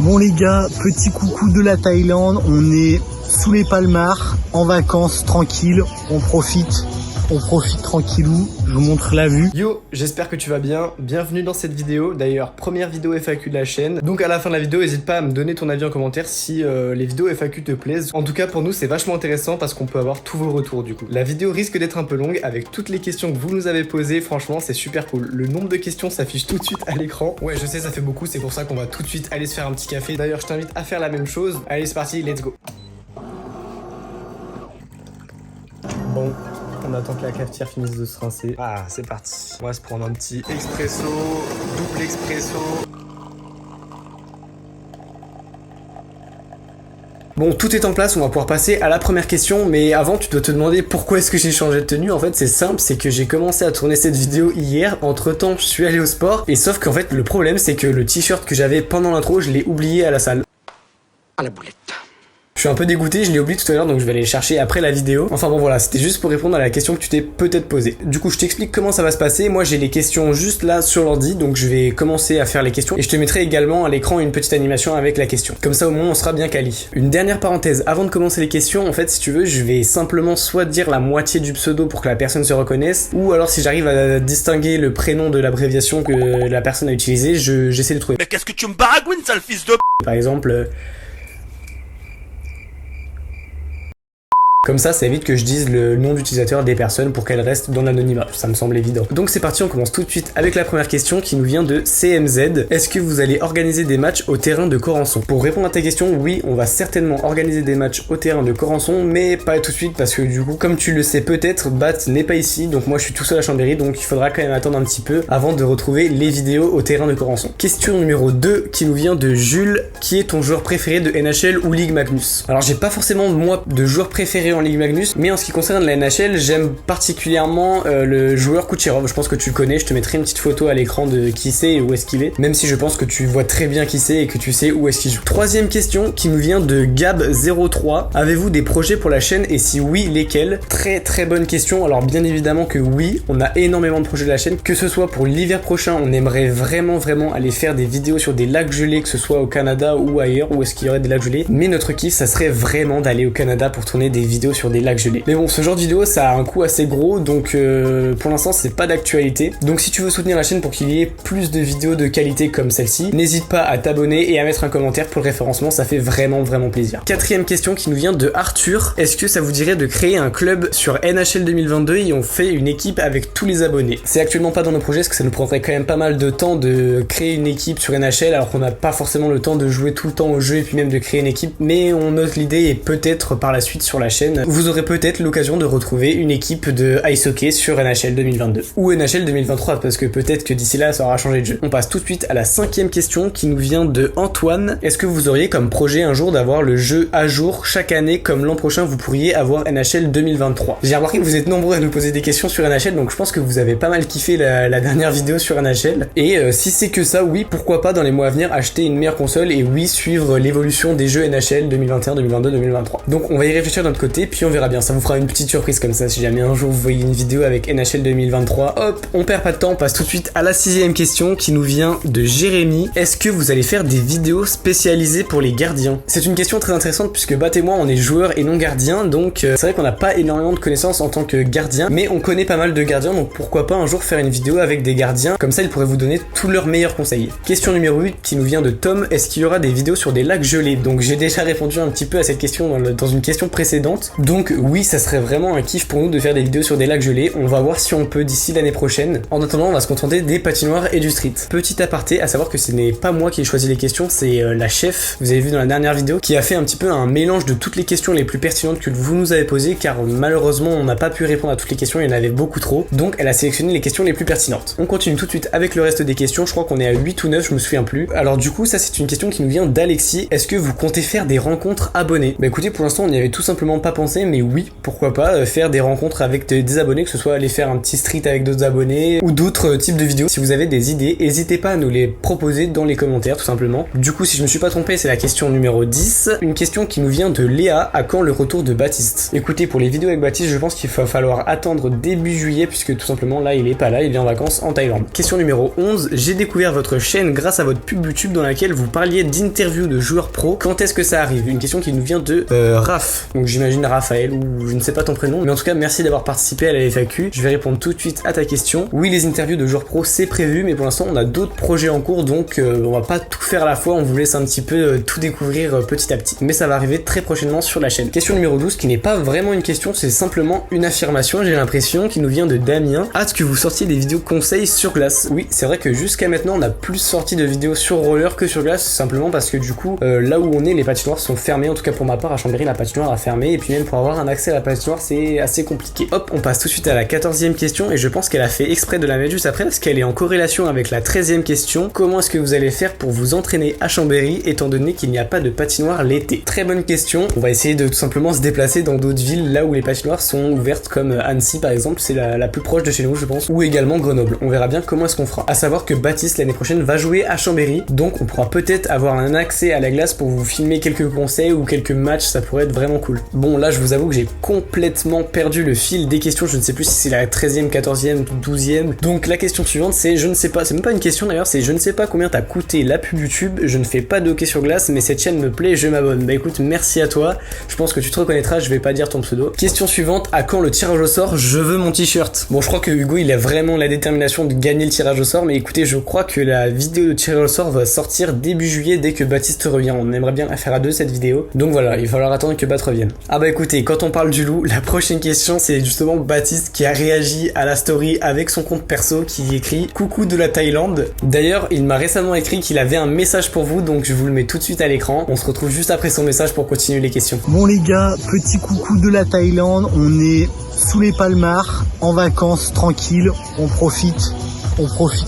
Bon les gars, petit coucou de la Thaïlande, on est sous les Palmars, en vacances, tranquille, on profite tranquillou, je vous montre la vue. Yo, j'espère que tu vas bien, bienvenue dans cette vidéo, d'ailleurs première vidéo FAQ de la chaîne. Donc à la fin de la vidéo, n'hésite pas à me donner ton avis en commentaire si les vidéos FAQ te plaisent. En tout cas pour nous c'est vachement intéressant parce qu'on peut avoir tous vos retours du coup. La vidéo risque d'être un peu longue avec toutes les questions que vous nous avez posées, franchement c'est super cool. Le nombre de questions s'affiche tout de suite à l'écran. Ouais je sais ça fait beaucoup, c'est pour ça qu'on va tout de suite aller se faire un petit café. D'ailleurs je t'invite à faire la même chose. Allez c'est parti, let's go. Bon. On attend que la cafetière finisse de se rincer. Ah, c'est parti. On va se prendre un petit expresso, double expresso. Bon, tout est en place, on va pouvoir passer à la première question, mais avant, tu dois te demander pourquoi est-ce que j'ai changé de tenue. En fait, c'est simple, c'est que j'ai commencé à tourner cette vidéo hier, entre-temps, je suis allé au sport, et sauf qu'en fait, le problème, c'est que le t-shirt que j'avais pendant l'intro, je l'ai oublié à la salle. À la boulette. Je suis un peu dégoûté, je l'ai oublié tout à l'heure donc je vais aller le chercher après la vidéo. Enfin bon voilà, c'était juste pour répondre à la question que tu t'es peut-être posée. Du coup je t'explique comment ça va se passer. Moi j'ai les questions juste là sur l'ordi, donc je vais commencer à faire les questions et je te mettrai également à l'écran une petite animation avec la question. Comme ça au moins on sera bien quali. Une dernière parenthèse, avant de commencer les questions, en fait si tu veux je vais simplement soit dire la moitié du pseudo pour que la personne se reconnaisse, ou alors si j'arrive à distinguer le prénom de l'abréviation que la personne a utilisé, j'essaie de trouver. Mais qu'est-ce que tu me baragouines, sale fils de p***? Par exemple... Comme ça évite que je dise le nom d'utilisateur des personnes pour qu'elles restent dans l'anonymat, ça me semble évident. Donc c'est parti, on commence tout de suite avec la première question qui nous vient de CMZ. Est-ce que vous allez organiser des matchs au terrain de Corançon? Pour répondre à ta question, oui, on va certainement organiser des matchs au terrain de Corançon, mais pas tout de suite parce que du coup, comme tu le sais peut-être, Bat n'est pas ici, donc moi je suis tout seul à Chambéry, donc il faudra quand même attendre un petit peu avant de retrouver les vidéos au terrain de Corançon. Question numéro 2 qui nous vient de Jules. Qui est ton joueur préféré de NHL ou Ligue Magnus? Alors j'ai pas forcément moi de joueur préféré en Ligue Magnus, mais en ce qui concerne la NHL, j'aime particulièrement le joueur Kucherov. Je pense que tu le connais, je te mettrai une petite photo à l'écran de qui c'est et où est-ce qu'il est, même si je pense que tu vois très bien qui c'est et que tu sais où est-ce qu'il joue. Troisième question qui nous vient de Gab03. Avez-vous des projets pour la chaîne et si oui, lesquels? Très très bonne question. Alors bien évidemment que oui, on a énormément de projets de la chaîne, que ce soit pour l'hiver prochain, on aimerait vraiment aller faire des vidéos sur des lacs gelés, que ce soit au Canada ou ailleurs, où est-ce qu'il y aurait des lacs gelés, mais notre kiff ça serait vraiment d'aller au Canada pour tourner des vidéos sur des lacs gelés. Mais bon, ce genre de vidéo ça a un coût assez gros, donc pour l'instant c'est pas d'actualité. Donc si tu veux soutenir la chaîne pour qu'il y ait plus de vidéos de qualité comme celle-ci, n'hésite pas à t'abonner et à mettre un commentaire pour le référencement, ça fait vraiment plaisir. Quatrième question qui nous vient de Arthur. Est-ce que ça vous dirait de créer un club sur NHL 2022 et on fait une équipe avec tous les abonnés? C'est actuellement pas dans nos projets parce que ça nous prendrait quand même pas mal de temps de créer une équipe sur NHL alors qu'on n'a pas forcément le temps de jouer tout le temps au jeu et puis même de créer une équipe, mais on note l'idée et peut-être par la suite sur la chaîne vous aurez peut-être l'occasion de retrouver une équipe de ice hockey sur NHL 2022 ou NHL 2023 parce que peut-être que d'ici là ça aura changé de jeu. On passe tout de suite à la cinquième question qui nous vient de Antoine. Est-ce que vous auriez comme projet un jour d'avoir le jeu à jour chaque année comme l'an prochain vous pourriez avoir NHL 2023? J'ai remarqué que vous êtes nombreux à nous poser des questions sur NHL, donc je pense que vous avez pas mal kiffé la dernière vidéo sur NHL et si c'est que ça, oui, pourquoi pas dans les mois à venir acheter une meilleure console et oui suivre l'évolution des jeux NHL 2021, 2022, 2023. Donc on va y réfléchir de notre côté puis on verra bien, ça vous fera une petite surprise comme ça si jamais un jour vous voyez une vidéo avec NHL 2023. Hop, on perd pas de temps, on passe tout de suite à la sixième question qui nous vient de Jérémy. Est-ce que vous allez faire des vidéos spécialisées pour les gardiens? C'est une question très intéressante puisque Bat et moi on est joueurs et non gardiens, donc c'est vrai qu'on n'a pas énormément de connaissances en tant que gardien, mais on connaît pas mal de gardiens, donc pourquoi pas un jour faire une vidéo avec des gardiens, comme ça ils pourraient vous donner tous leurs meilleurs conseils. Question numéro 8 qui nous vient de Tom. Est-ce qu'il y aura des vidéos sur des lacs gelés? Donc j'ai déjà répondu un petit peu à cette question dans une question précédente, donc oui ça serait vraiment un kiff pour nous de faire des vidéos sur des lacs gelés, on va voir si on peut d'ici l'année prochaine. En attendant on va se contenter des patinoires et du street. Petit aparté, à savoir que ce n'est pas moi qui ai choisi les questions, c'est la chef, vous avez vu dans la dernière vidéo, qui a fait un petit peu un mélange de toutes les questions les plus pertinentes que vous nous avez posées, car malheureusement on n'a pas pu répondre à toutes les questions, il y en avait beaucoup trop, donc elle a sélectionné les questions les plus pertinentes. On continue tout de suite avec le reste des questions, je crois qu'on est à 8 ou 9, je me souviens plus. Alors du coup ça c'est une question qui nous vient d'Alexis. Est-ce que vous comptez faire des rencontres abonnés? Bah écoutez, pour l'instant on n'y avait tout simplement pas pensé, mais oui, pourquoi pas faire des rencontres avec des abonnés, que ce soit aller faire un petit street avec d'autres abonnés ou d'autres types de vidéos. Si vous avez des idées, n'hésitez pas à nous les proposer dans les commentaires tout simplement. Du coup, si je me suis pas trompé, c'est la question numéro 10, une question qui nous vient de Léa. À quand le retour de Baptiste? Écoutez, pour les vidéos avec Baptiste, je pense qu'il va falloir attendre début juillet puisque tout simplement là il est pas là, il est en vacances en Thaïlande. Question numéro 11, j'ai découvert votre chaîne grâce à votre pub YouTube dans laquelle vous parliez d'interviews de joueurs pro. Quand est-ce que ça arrive? Une question qui nous vient de Raph, donc j'imagine Raphaël ou je ne sais pas ton prénom, mais en tout cas merci d'avoir participé à la FAQ. Je vais répondre tout de suite à ta question. Oui, les interviews de joueurs pro c'est prévu, mais pour l'instant on a d'autres projets en cours, donc on va pas tout faire à la fois, on vous laisse un petit peu tout découvrir petit à petit, mais ça va arriver très prochainement sur la chaîne. Question numéro 12 qui n'est pas vraiment une question, c'est simplement une affirmation, j'ai l'impression, qui nous vient de Damien. Hâte que vous sortiez des vidéos conseils sur glace. Oui, c'est vrai que jusqu'à maintenant on a plus sorti de vidéos sur roller que sur glace, simplement parce que du coup là où on est, les patinoires sont fermées, en tout cas pour ma part à Chambéry la patinoire a fermé, et puis même pour avoir un accès à la patinoire c'est assez compliqué. Hop, on passe tout de suite à la 14e question, et je pense qu'elle a fait exprès de la mettre juste après parce qu'elle est en corrélation avec la 13e question. Comment est-ce que vous allez faire pour vous entraîner à Chambéry étant donné qu'il n'y a pas de patinoire l'été? Très bonne question, on va essayer de tout simplement se déplacer dans d'autres villes là où les patinoires sont ouvertes, comme Annecy par exemple, c'est la plus proche de chez nous je pense, ou également Grenoble. On verra bien comment est-ce qu'on fera. À savoir que Baptiste l'année prochaine va jouer à Chambéry, donc on pourra peut-être avoir un accès à la glace pour vous filmer quelques conseils ou quelques matchs, ça pourrait être vraiment cool. Bon là je vous avoue que j'ai complètement perdu le fil des questions, je ne sais plus si c'est la 13e, 14e, 12e, donc la question suivante c'est je ne sais pas, c'est même pas une question d'ailleurs, c'est je ne sais pas combien t'as coûté la pub YouTube, je ne fais pas de hockey sur glace mais cette chaîne me plaît, je m'abonne. Bah écoute, merci à toi, je pense que tu te reconnaîtras, je vais pas dire ton pseudo. Question suivante, à quand le tirage au sort? Je veux mon t-shirt. Bon je crois que Hugo il a vraiment la détermination de gagner le tirage au sort, mais écoutez je crois que la vidéo de tirage au sort va sortir début juillet dès que Baptiste revient. On aimerait bien la faire à deux cette vidéo, donc voilà, il va falloir attendre que Bat revienne. Ah bah écoutez, quand on parle du loup, la prochaine question c'est justement Baptiste qui a réagi à la story avec son compte perso qui écrit coucou de la Thaïlande. D'ailleurs il m'a récemment écrit qu'il avait un message pour vous, donc je vous le mets tout de suite à l'écran. On se retrouve juste après son message pour continuer les questions. Bon les gars, petit coucou de la Thaïlande, on est sous les Palmars, en vacances, tranquille, on profite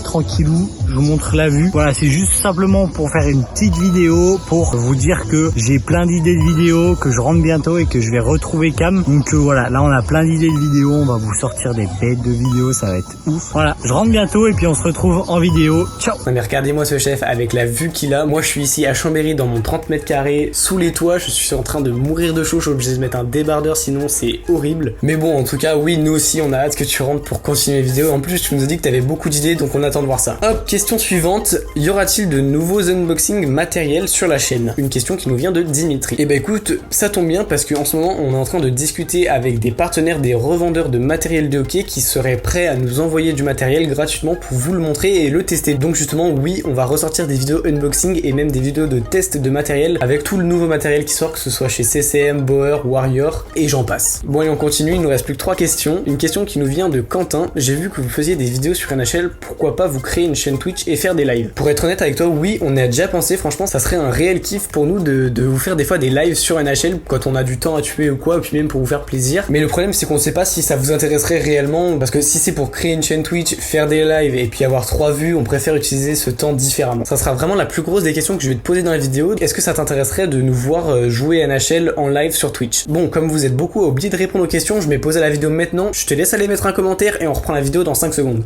tranquillou, je vous montre la vue. Voilà, c'est juste simplement pour faire une petite vidéo pour vous dire que j'ai plein d'idées de vidéos, que je rentre bientôt et que je vais retrouver Cam. Donc voilà, là on a plein d'idées de vidéos, on va vous sortir des bêtes de vidéos, ça va être ouf. Voilà, je rentre bientôt et puis on se retrouve en vidéo. Ciao. Non mais regardez-moi ce chef avec la vue qu'il a. Moi je suis ici à Chambéry dans mon 30 mètres carrés, sous les toits, je suis en train de mourir de chaud, je suis obligé de mettre un débardeur sinon c'est horrible. Mais bon en tout cas oui, nous aussi on a hâte que tu rentres pour continuer les vidéos. En plus tu nous as dit que t'avais beaucoup d'idées, donc on attend de voir ça. Hop, question suivante, y aura-t-il de nouveaux unboxings matériels sur la chaîne? Une question qui nous vient de Dimitri. Et bah écoute, ça tombe bien parce qu'en ce moment on est en train de discuter avec des partenaires, des revendeurs de matériel de hockey qui seraient prêts à nous envoyer du matériel gratuitement pour vous le montrer et le tester. Donc justement oui, on va ressortir des vidéos unboxing et même des vidéos de test de matériel avec tout le nouveau matériel qui sort, que ce soit chez CCM, Bauer, Warrior et j'en passe. Bon et on continue, il nous reste plus que 3 questions. Une question qui nous vient de Quentin. J'ai vu que vous faisiez des vidéos sur NHL, pourquoi pas vous créer une chaîne Twitch et faire des lives? Pour être honnête avec toi, oui, on y a déjà pensé, franchement ça serait un réel kiff pour nous de vous faire des fois des lives sur NHL quand on a du temps à tuer ou quoi, ou puis même pour vous faire plaisir. Mais le problème c'est qu'on sait pas si ça vous intéresserait réellement, parce que si c'est pour créer une chaîne Twitch, faire des lives et puis avoir 3 vues, on préfère utiliser ce temps différemment. Ça sera vraiment la plus grosse des questions que je vais te poser dans la vidéo. Est-ce que ça t'intéresserait de nous voir jouer à NHL en live sur Twitch? Bon, comme vous êtes beaucoup à oublier de répondre aux questions, je vais poser la vidéo maintenant, je te laisse aller mettre un commentaire et on reprend la vidéo dans 5 secondes.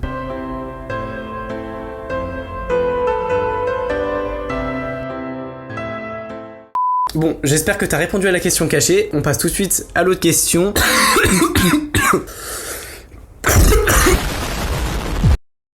Bon, j'espère que t'as répondu à la question cachée. On passe tout de suite à l'autre question.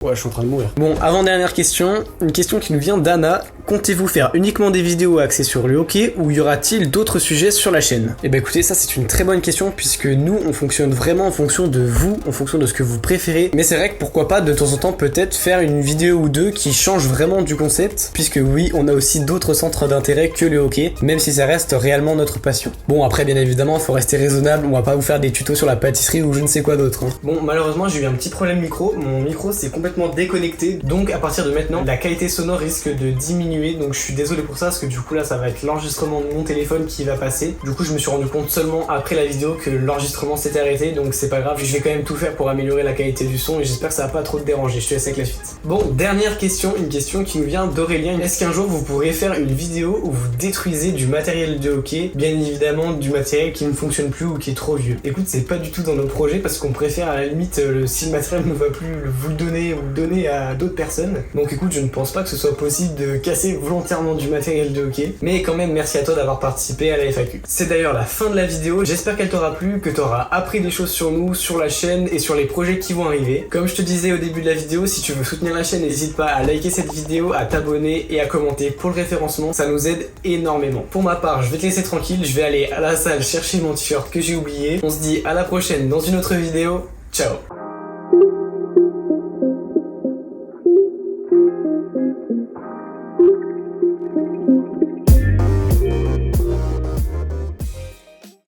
Ouais, je suis en train de mourir. Bon, avant-dernière question, une question qui nous vient d'Anna. Comptez-vous faire uniquement des vidéos axées sur le hockey ou y aura-t-il d'autres sujets sur la chaîne? Eh ben écoutez, ça c'est une très bonne question puisque nous on fonctionne vraiment en fonction de vous, en fonction de ce que vous préférez. Mais c'est vrai que pourquoi pas de temps en temps peut-être faire une vidéo ou deux qui change vraiment du concept, puisque oui, on a aussi d'autres centres d'intérêt que le hockey, même si ça reste réellement notre passion. Bon après bien évidemment, faut rester raisonnable, on va pas vous faire des tutos sur la pâtisserie ou je ne sais quoi d'autre. Hein. Bon malheureusement j'ai eu un petit problème micro, mon micro s'est complètement complètement déconnecté. Donc à partir de maintenant, la qualité sonore risque de diminuer. Donc je suis désolé pour ça parce que du coup là ça va être l'enregistrement de mon téléphone qui va passer. Du coup je me suis rendu compte seulement après la vidéo que l'enregistrement s'était arrêté. Donc c'est pas grave, je vais quand même tout faire pour améliorer la qualité du son et j'espère que ça va pas trop te déranger. Je te laisse avec la suite. Bon, dernière question, une question qui nous vient d'Aurélien. Est-ce qu'un jour vous pourrez faire une vidéo où vous détruisez du matériel de hockey, bien évidemment du matériel qui ne fonctionne plus ou qui est trop vieux? Écoute, c'est pas du tout dans nos projets parce qu'on préfère à la limite si le matériel ne va plus vous le donner ou le donner à d'autres personnes. Donc écoute, je ne pense pas que ce soit possible de casser volontairement du matériel de hockey, mais quand même merci à toi d'avoir participé à la FAQ. C'est d'ailleurs la fin de la vidéo, j'espère qu'elle t'aura plu, que t'auras appris des choses sur nous, sur la chaîne et sur les projets qui vont arriver. Comme je te disais au début de la vidéo, si tu veux soutenir la chaîne, n'hésite pas à liker cette vidéo, à t'abonner et à commenter pour le référencement, ça nous aide énormément. Pour ma part, je vais te laisser tranquille, je vais aller à la salle chercher mon t-shirt que j'ai oublié. On se dit à la prochaine dans une autre vidéo, ciao.